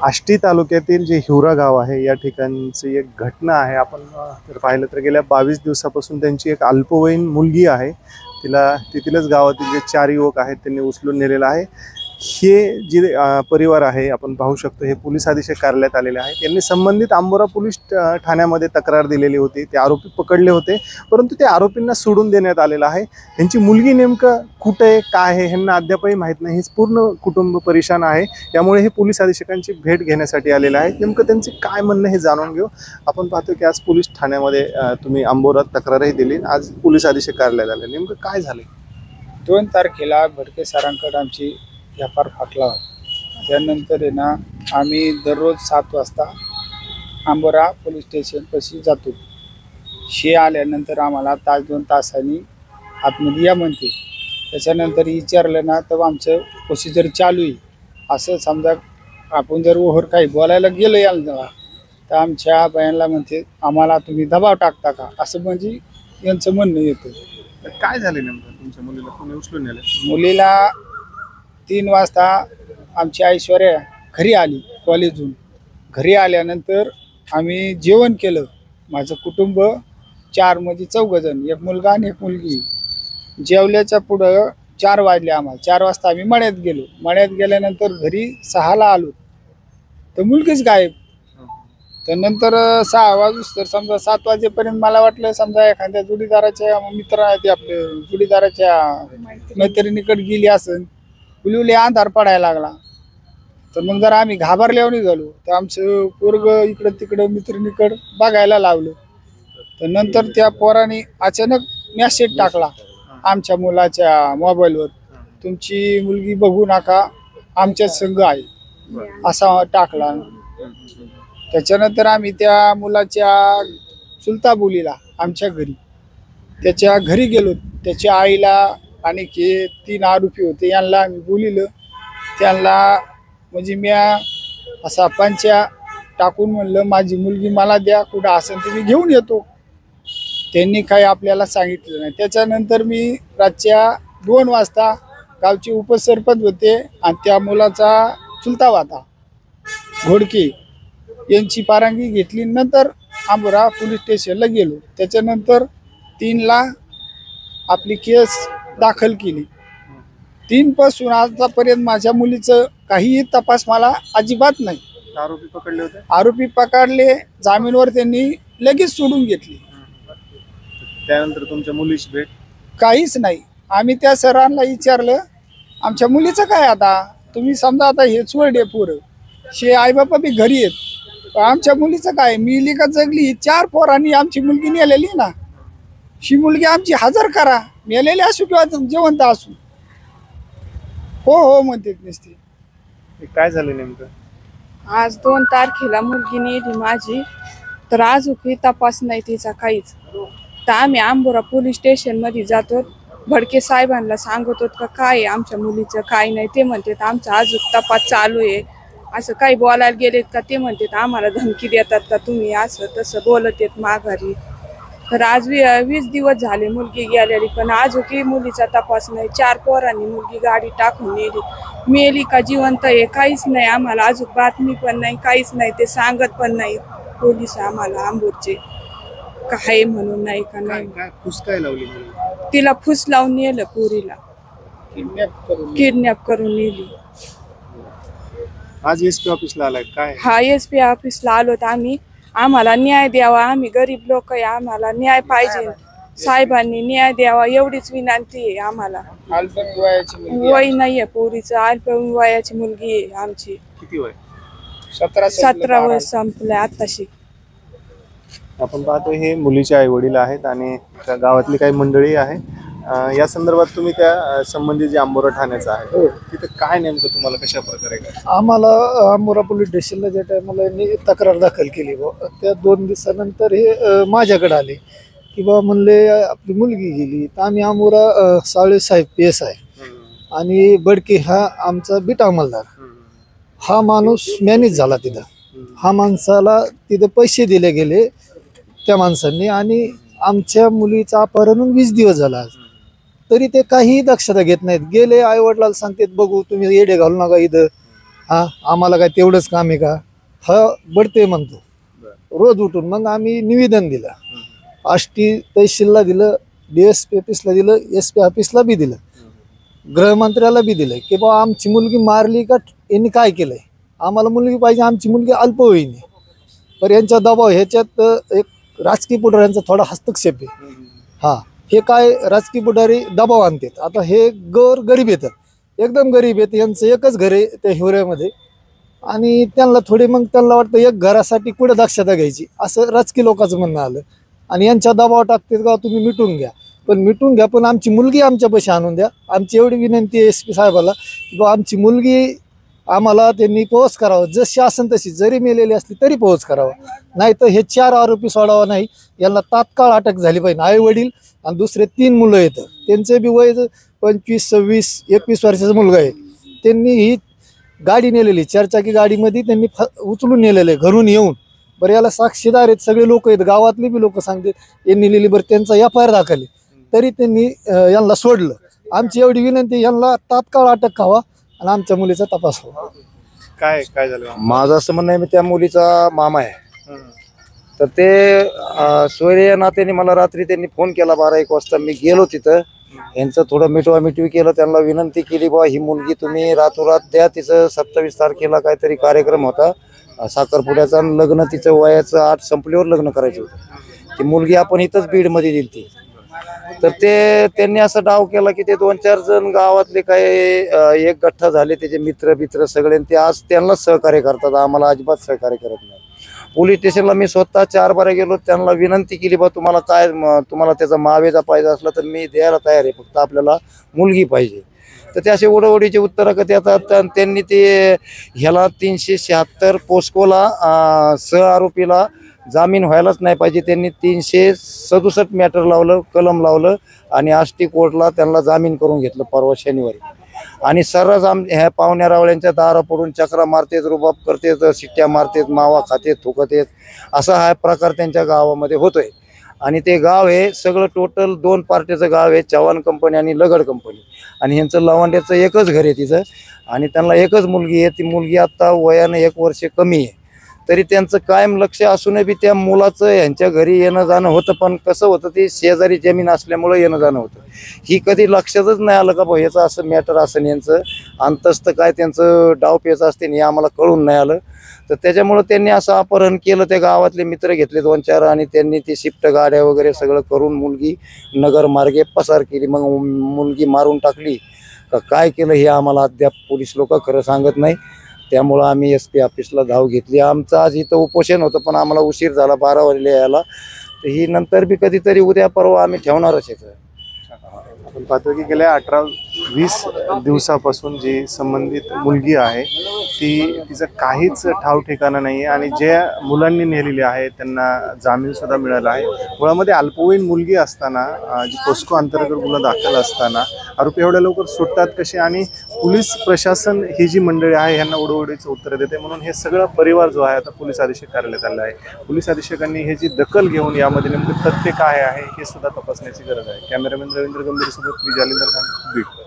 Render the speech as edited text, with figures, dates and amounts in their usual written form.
आष्टी तालुक्यातील जे हिवरा गाव आहे या ठिकाणची एक घटना आहे। आपण जर पाहिलं तर गेल्या 22 दिवसापासून त्यांची एक अल्पवयीन मुलगी आहे, तिला तिथलेच गावातील जे 4 युवक आहेत त्यांनी उचलून नेलेलं आहे। हे जे परिवार आहे आपण पाहू शकतो हे पोलीस अधीक्षक कार्यालयात आलेले आहेत। यांनी संबंधित आंबोरा पोलीस ठाण्यामध्ये तक्रार दिलेली होती, ते आरोपी पकडले होते, परंतु ते आरोपींना सोडून देण्यात आलेलं आहे। त्यांची मुलगी नेमकं कुठे आहे काय आहे ह्यांना अद्यापही माहीत नाही। हेच पूर्ण कुटुंब परेशान आहे, त्यामुळे हे पोलीस अधीक्षकांची भेट घेण्यासाठी आलेले आहेत। नेमकं त्यांचे काय म्हणणं हे जाणून घेऊ। आपण पाहतो की आज पोलीस ठाण्यामध्ये तुम्ही आंबोरात तक्रारही दिली, आज पोलीस अधीक्षक कार्यालयात आले, नेमकं काय झालं? 2 तारखेला भडके सरांकडे आमची व्यापार फाटला होता। त्यानंतर आहे ना आम्ही दररोज 7 वाजता आंबोरा पोलीस स्टेशनपाशी जातो। शे आल्यानंतर आम्हाला तास 2 तासांनी आतमध्ये या म्हणते। त्याच्यानंतर विचारलं ना तर आमचं प्रोसिजर चालू आहे असं समजा। आपण जर ओव्हर काही बोलायला गेलो याला तर आमच्या बयानला म्हणते आम्हाला तुम्ही दबाव टाकता का, असं म्हणजे यांचं म्हणणं येतं। काय झाले नेमकं? तुमच्या मुलीला कोणी उचलून नेलं? मुलीला 3 वाजता आमची ऐश्वर्या घरी आली कॉलेजहून। घरी आल्यानंतर आम्ही जेवण केलं, माझं कुटुंब 4 म्हणजे 4 जण, एक मुलगा आणि एक मुलगी। जेवल्याच्या पुढं 4 वाजले आम्हाला। 4 वाजता आम्ही मळ्यात गेलो। मळ्यात गेल्यानंतर घरी 6ला आलो तर मुलगीच गायब। तर नंतर 6 वाजूस तर समजा 7 वाजेपर्यंत मला वाटलं समजा एखाद्या जोडीदाराच्या मित्र आहे ते आपले जोडीदाराच्या मैत्रिणीकडे गेली असेल। उलिवली अंधार पडायला लागला तर मग जरा आम्ही घाबरल्यावर निघालो तर आमचं पोरग इकडं तिकडं मित्रिणीकडं बघायला लावलं। तर नंतर त्या पोराने अचानक मेसेज टाकला आमच्या मुलाच्या मोबाईलवर, तुमची मुलगी बघू नका, आमच्याच संग आहे असा टाकला। त्याच्यानंतर आम्ही त्या मुलाच्या चुलता बोलीला आमच्या घरी त्याच्या घरी गेलो। त्याच्या आईला आणि हे 3 आरोपी होते यांना आम्ही बोलिलं। त्यांना म्हणजे मी असा पंचा टाकून म्हणलं माझी मुलगी मला द्या, कुठं असेल तुम्ही घेऊन येतो। त्यांनी काही आपल्याला सांगितलं नाही। त्याच्यानंतर मी रातच्या 2 वाजता गावचे उपसरपंच होते आणि त्या मुलाचा चुलता होता घोडके यांची परवानगी घेतली। नंतर आंबोरा पोलीस स्टेशनला गेलो। त्याच्यानंतर 3ला आपली केस दाखल केली। 3 पासून आतापर्यंत माझ्या मुलीचं काहीही तपास मला अजिबात नाही। आरोपी पकडले होते? आरोपी पकडले, जामीनवर त्यांनी लगेच सोडून घेतली। त्यानंतर तुमच्या मुलीची भेट? काहीच नाही। आम्ही त्या सरांना विचारलं आमच्या मुलीचं काय, आता तुम्ही समजा आता हे चोरडे पोरं शे आई बापा बी घरी आहेत, आमच्या मुलीचं काय, मिली का जगली? 4 पोरांनी आमची मुलगी नेलेली ना, ही मुलगी आमची हजर करा, मेलेली असू किंवा जिवंत असू। हो हो म्हणते नसते। काय झालं नेमकं? आज 2 तारखेला मुलगी नेली माझी, तर अजूनही तपास नाही तिचा काहीच। तर आम्ही आंबोरा पोलीस स्टेशनमध्ये जातो, भडके साहेबांना सांगतो का काय आमच्या मुलीचं काय नाही। ते म्हणतात आमचा अजून तपास चालू आहे। असं काही बोलायला गेलेत का ते म्हणतात आम्हाला धमकी देतात का तुम्ही, असं तसं बोलत येत माघारी। तर आज 20 दिवस झाले मुलगी गेलेली, पण अजूनही मुलीचा तपास नाही। 4 पोरांनी मुलगी गाडी टाकून नेली, मेली का जिवंत आहे काहीच नाही आम्हाला अजून बातमी पण नाही, काहीच नाही। ते सांगत पण नाही पोलीस आम्हाला आंबोरचे काय म्हणून नाही का नाही। फुस काय लावली? तिला फुस लावून नेलं, पोरीला किडनॅप करून नेली। आज एसपी ऑफिसला आलाय काय? हा एसपी ऑफिसला आलो तर आम्ही आम्हाला न्याय द्यावा, आम्ही गरीब लोक आहे, आम्हाला न्याय पाहिजे, साहेबांनी न्याय द्यावा एवढीच विनंती आहे आम्हाला। वय नाहीये पोरीचं, अल्पवयीन वयाची मुलगी आहे आमची। किती वय? 17 वर्ष संपलंय आताशी। आपण पाहतो हे मुलीचे आई वडील आहेत आणि गावातली काही मंडळी आहे। या संदर्भात तुम्ही त्या संबंधित जे आंबोरा ठाण्याचं आहे तिथे काय नेमकं तुम्हाला कशा प्रकारे काय? आम्हाला आंबोरा पोलीस स्टेशनला ज्या टायमाला यांनी तक्रार दाखल केली त्या 2 दिवसानंतर हे माझ्याकडे आले की बा म्हणले आपली मुलगी गेली। तर आम्ही आंबोरा साळे साहेब PS आहे आणि बडके हा आमचा बीट अंमलदार, हा माणूस मॅनेज झाला तिथं। हा माणसाला तिथं पैसे दिले गेले त्या माणसांनी आणि आमच्या मुलीचा अपहरण 20 दिवस झाला तरी ते काही दक्षता घेत नाहीत। गेले आई वडिलांना सांगतात बघू तुम्ही येडे घालू नका इथं, हा आम्हाला काय तेवढंच काम आहे का, हा बढते म्हणतो रोज उठून. मग आम्ही निवेदन दिलं, आष्टी तहसीलला दिलं, DSP ऑफिसला दिलं, SP ऑफिसला बी दिलं, गृहमंत्र्याला बी दिलंय की बाबा आमची मुलगी मारली का, यांनी काय केलंय, आम्हाला मुलगी पाहिजे, आमची मुलगी अल्पवयीन आहे. पण यांचा दबाव, ह्याच्यात एक राजकीय पुढाऱ्यांचा थोडा हस्तक्षेप आहे. हा हे काय राजकीय पुढारी दबाव आणतात. आता हे गरीब येतात, एकदम गरीब आहेत, यांचं एकच घर आहे त्या हिवऱ्यामध्ये, आणि त्यांना थोडे मग त्यांना वाटतं एक घरासाठी कुठं दक्षता घ्यायची, असं राजकीय लोकांचं म्हणणं आलं. आणि यांच्या दबाव टाकतात का तुम्ही मिटून घ्या, पण मिटून घ्या पण आमची मुलगी आमच्या पैसे आणून द्या. आमची एवढी विनंती आहे SP साहेबाला की आमची मुलगी आम्हाला त्यांनी पोहोच करावं, जशी असेल तशी, जरी मेलेली असली तरी पोहोच करावा, नाही तर हे 4 आरोपी सोडावा नाही, यांना तात्काळ अटक झाली पाहिजे. आई वडील आणि दुसरे 3 मुलं येतं, त्यांचे बी वय 25, 26, 21 वर्षाचा मुलगा आहे. त्यांनी ही गाडी नेलेली, 4 चाकी गाडीमध्ये त्यांनी उचलून नेलेलं आहे घरून येऊन. बरं याला साक्षीदार आहेत, सगळे लोक आहेत, गावातले बी लोक सांगतात यांनी नेली. बरं त्यांचा FIR दाखल तरी त्यांनी यांना सोडलं. आमची एवढी विनंती, यांना तात्काळ अटक व्हावा आणि आमच्या मुलीचा तपास व्हावा. काय काय झालं? माझं असं म्हणणं आहे, मी त्या मुलीचा मामा आहे. तर ते सोयरे या नात्याने मला रात्री त्यांनी फोन केला 12-1 वाजता. मी गेलो तिथं, यांचं थोडं मिटवामिटवी केलं, त्यांना विनंती केली बा ही मुलगी तुम्ही रातोरात द्या. तिचं 27 तारखेला काहीतरी कार्यक्रम होता साखरपुड्याचा, लग्न तिचं वयाचं 8 संपल्यावर लग्न करायचं होतं. ती मुलगी आपण इथंच बीडमध्ये दिली ती. तर त्यांनी असं डाव केला की ते 2-4 जण गावातले काय एक गठ्ठा झाले, त्याचे मित्र सगळे, ते आज त्यांनाच सहकार्य करतात, आम्हाला अजिबात सहकार्य करत नाही. पोलीस स्टेशनला मी स्वतः 4 बारा गेलो, त्यांना विनंती केली बा तुम्हाला काय, तुम्हाला त्याचा मावेजा पाहिजे असला तर मी द्यायला तयार आहे, फक्त आपल्याला मुलगी पाहिजे. तर ते असे ओढवडीचे उत्तर कधी येतात. त्यांनी ते ह्याला 376 पोस्कोला आरोपीला जामीन व्हायलाच नाही पाहिजे, त्यांनी 367 मॅटर लावलं, कलम लावलं आणि आष्टी कोर्टला त्यांना जामीन करून घेतलं परवा शनिवारी. आणि सर्रास ह्या पाहुण्या रावळ्यांच्या दारा पडून चक्रा मारतेत, रुबाब करतेत, शिट्ट्या मारतेत, मावा खातेत, थुकतेत, असा हा प्रकार त्यांच्या गावामध्ये होतोय. आणि ते गाव हे सगळं टोटल 2 पार्टीचं गाव आहे, चव्हाण कंपनी आणि लगड कंपनी. आणि ह्यांचं लवांड्याचं एकच घर आहे तिचं, आणि त्यांना एकच मुलगी आहे. ती मुलगी आता वयानं 1 वर्ष कमी आहे. तरी त्यांचं कायम लक्ष असूनही बी त्या मुलाचं यांच्या घरी येणं जाणं होतं. पण कसं होतं, ती शेजारी जमीन असल्यामुळं येणं जाणं होतं. ही कधी लक्षातच नाही आलं का भाऊ ह्याचं असं मॅटर असं, यांचं अंतस्थ काय त्यांचं डावपेच असते हे आम्हाला कळून नाही आलं. तर त्याच्यामुळं त्यांनी असं अपहरण केलं. त्या गावातले मित्र घेतले 2-4 आणि त्यांनी ते शिफ्ट गाड्या वगैरे सगळं करून मुलगी नगर मार्गे पसार केली. मग मुलगी मारून टाकली का काय केलं हे आम्हाला अद्याप पोलीस लोक खरं सांगत नाही. त्यामुळं आम्ही SP ऑफिसला धाव घेतली. आमचं आज इथं उपोषण होतं, पण आम्हाला उशीर झाला 12 वाजले यायला. तर ही नंतर बी कधीतरी उद्या परवा आम्ही ठेवणारच आहे. आपण पाहतो की गेल्या 18-20 दिवसापासून जी संबंधित मुलगी आहे तिचं काहीच ठाव ठिकाणा नाही आहे. आणि ज्या मुलांनी नेलेली आहे त्यांना जामीन सुद्धा मिळाला आहे. मुळामध्ये अल्पवयीन मुलगी असताना, जी पोस्को अंतर्गत गुन्हा दाखल असताना आरोपी एवढ्या लवकर सुटतात कसे, आणि पोलीस प्रशासन ही जी मंडळी आहे यांना उडवडीचं उत्तर देते. म्हणून हे सगळं परिवार जो आहे आता पोलीस अधीक्षक कार्यालयात आला आहे. पोलीस अधीक्षकांनी हे जी दखल घेऊन यामध्ये नेमकं तथ्य काय आहे हे सुद्धा तपासण्याची गरज आहे. कॅमेरामॅन रवींद्र गंभीर सोबत मी जालिंदर खान, बीड.